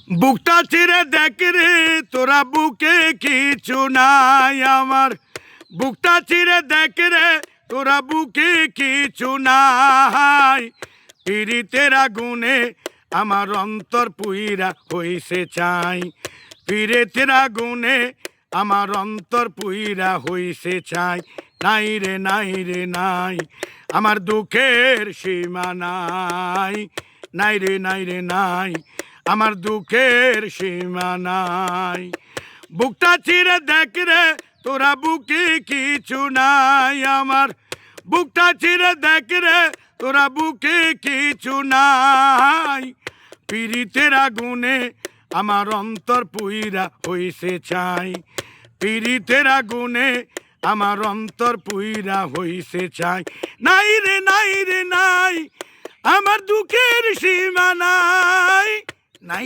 বুকটা চিরে দেখ রে তোরা বুকে কিছু নাই আমার, বুকটা চিরে দেখ রে তোরা বুকে কিছু নাই। পীড়িতের আগুনে আমার অন্তর পুইরা হইছে চাই, পীড়িতের আগুনে আমার অন্তর পুইরা হইছে চাই। নাই রে নাই রে নাই, আমার দুঃখের সীমা নাই, নাই রে নাই রে নাই, আমার দুঃখের সীমা নাই। বুকটা চিরে দেখ রে তোরা বুকে কিছু নাই আমার, বুকটা চিরে দেখ রে তোরা বুকে কিছু নাই। পীড়িতের আগুনে আমার অন্তর পুইরা হইছে চাই, পীড়িতের আগুনে আমার অন্তর পুইরা হইছে চাই। নাই রে নাই রে নাই, আমার দুঃখের সীমা নাই।